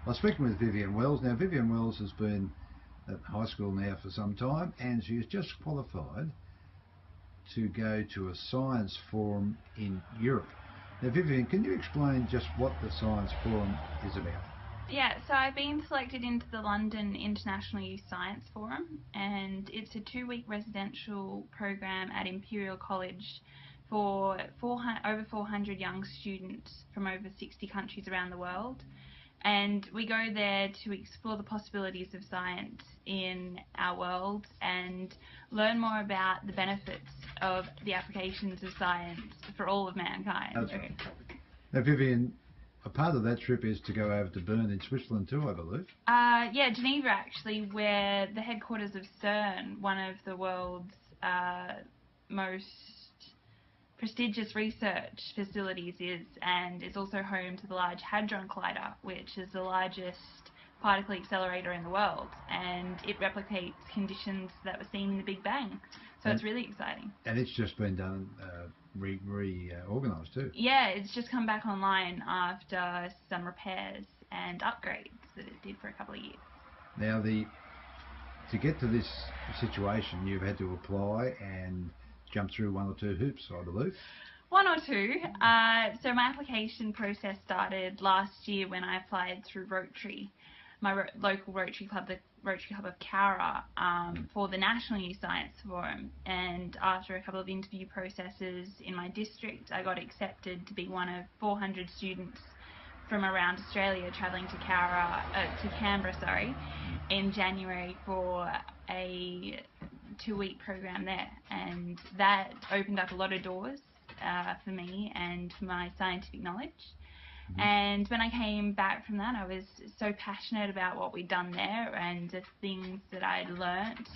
I'm speaking with Vivian Wells. Now, Vivian Wells has been at high school now for some time, and she has just qualified to go to a science forum in Europe. Now, Vivian, can you explain just what the science forum is about? Yeah, so I've been selected into the London International Youth Science Forum, and it's a 2-week residential program at Imperial College for over 400 young students from over 60 countries around the world. And we go there to explore the possibilities of science in our world and learn more about the benefits of the applications of science for all of mankind. That's right. Now, Vivian, a part of that trip is to go over to Bern in Switzerland too, I believe. Yeah, Geneva actually, where the headquarters of CERN, one of the world's most prestigious research facilities, is, and is also home to the Large Hadron Collider, which is the largest particle accelerator in the world, and it replicates conditions that were seen in the Big Bang. So it's really exciting. And it's just been done, reorganised too. Yeah, it's just come back online after some repairs and upgrades that it did for a couple of years. Now, to get to this situation, you've had to apply and jump through one or two hoops, I believe. One or two. So my application process started last year when I applied through Rotary, my local Rotary Club, the Rotary Club of Cowra, for the National Youth Science Forum. And after a couple of interview processes in my district, I got accepted to be one of 400 students from around Australia travelling to Canberra, in January for a 2-week program there, and that opened up a lot of doors for me and for my scientific knowledge. And when I came back from that, I was so passionate about what we'd done there and the things that I'd learnt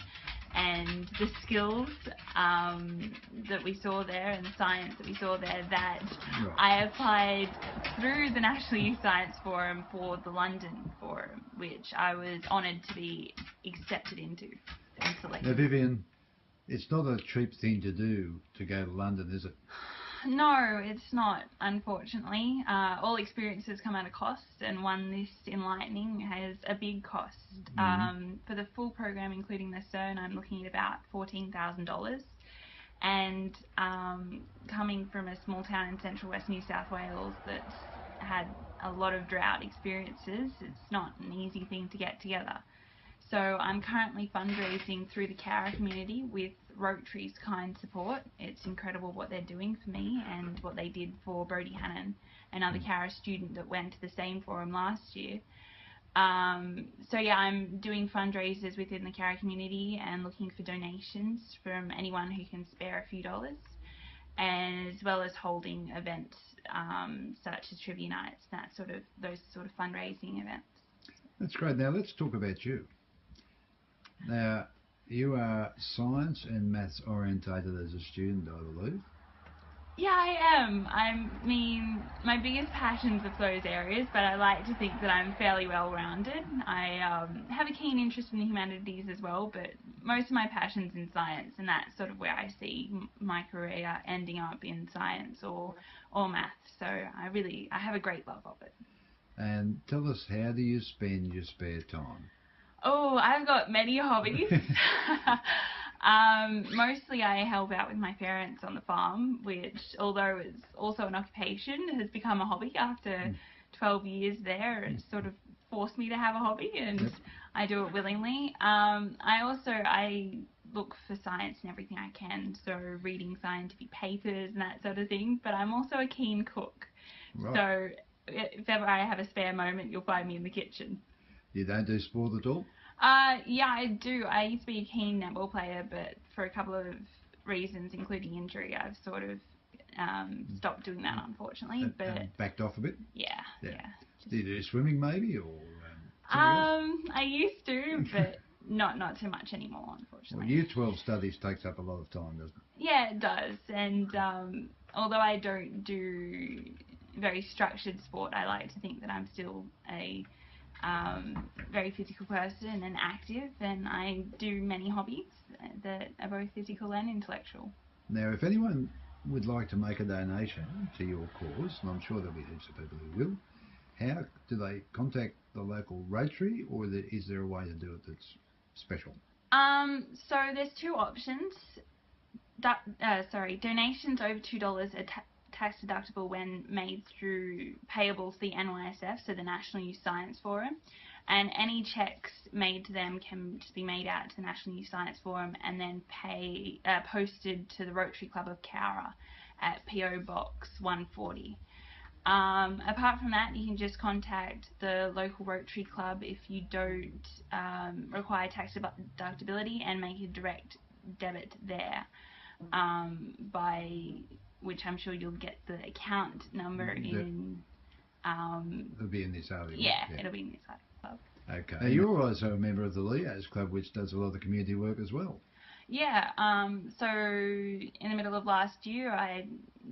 and the skills that we saw there and the science that we saw there, that I applied through the National Youth Science Forum for the London Forum, which I was honoured to be accepted into and selected. Now, Vivian, it's not a cheap thing to do to go to London, is it? No, it's not, unfortunately. All experiences come at a cost, and one this enlightening has a big cost. For the full program, including the CERN, I'm looking at about $14,000. And coming from a small town in central west New South Wales that's had a lot of drought experiences, it's not an easy thing to get together. So I'm currently fundraising through the Cowra community with Rotary's kind support. It's incredible what they're doing for me and what they did for Brodie Hannon, another Cowra student that went to the same forum last year. So yeah, I'm doing fundraisers within the Cowra community and looking for donations from anyone who can spare a few dollars, as well as holding events such as trivia nights, those sort of fundraising events. That's great. Now let's talk about you. Now, you are science and maths orientated as a student, I believe. Yeah, I am. I mean, my biggest passions are those areas, but I like to think that I'm fairly well-rounded. I have a keen interest in the humanities as well, but most of my passion's in science, and that's sort of where I see my career ending up, in science or maths. So I have a great love of it. And tell us, how do you spend your spare time? Oh, I've got many hobbies. Mostly I help out with my parents on the farm, which, although it's also an occupation, has become a hobby after 12 years there. It sort of forced me to have a hobby, and I do it willingly. I look for science in everything I can, so reading scientific papers and that sort of thing, but I'm also a keen cook. Right. So if ever I have a spare moment, you'll find me in the kitchen. You don't do sport at all? Yeah, I do. I used to be a keen netball player, but for a couple of reasons, including injury, I've sort of stopped doing that, unfortunately. But backed off a bit? Yeah. Do you do swimming maybe, or I used to, but not too much anymore, unfortunately. Well, Year 12 studies takes up a lot of time, doesn't it? Yeah, it does. And although I don't do very structured sport, I like to think that I'm still a very physical person and active, and I do many hobbies that are both physical and intellectual. Now, if anyone would like to make a donation to your cause, and I'm sure there'll be heaps of people who will, how do they contact the local Rotary, or is there a way to do it that's special? So there's two options. Donations over $2 are tax deductible when made through payable to the NYSF, so the National Youth Science Forum, and any checks made to them can just be made out to the National Youth Science Forum and then posted to the Rotary Club of Cowra at PO Box 140. Apart from that, you can just contact the local Rotary Club if you don't require tax deductibility and make a direct debit there, by which I'm sure you'll get the account number in. It'll be in this article. Yeah, it'll be in this article. Okay. Now you're also a member of the Leo's Club, which does a lot of the community work as well. Yeah, so in the middle of last year,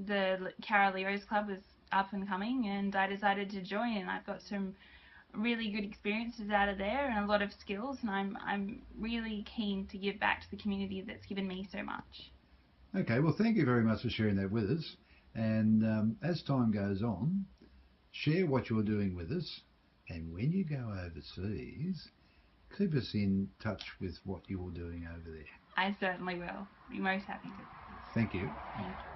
the Cowra Leo's Club was up and coming, and I decided to join, and I've got some really good experiences out of there and a lot of skills, and I'm really keen to give back to the community that's given me so much. Okay, well thank you very much for sharing that with us, and as time goes on, share what you're doing with us, and when you go overseas, keep us in touch with what you're doing over there. I certainly will. Be most happy to. Thank you. Thank you.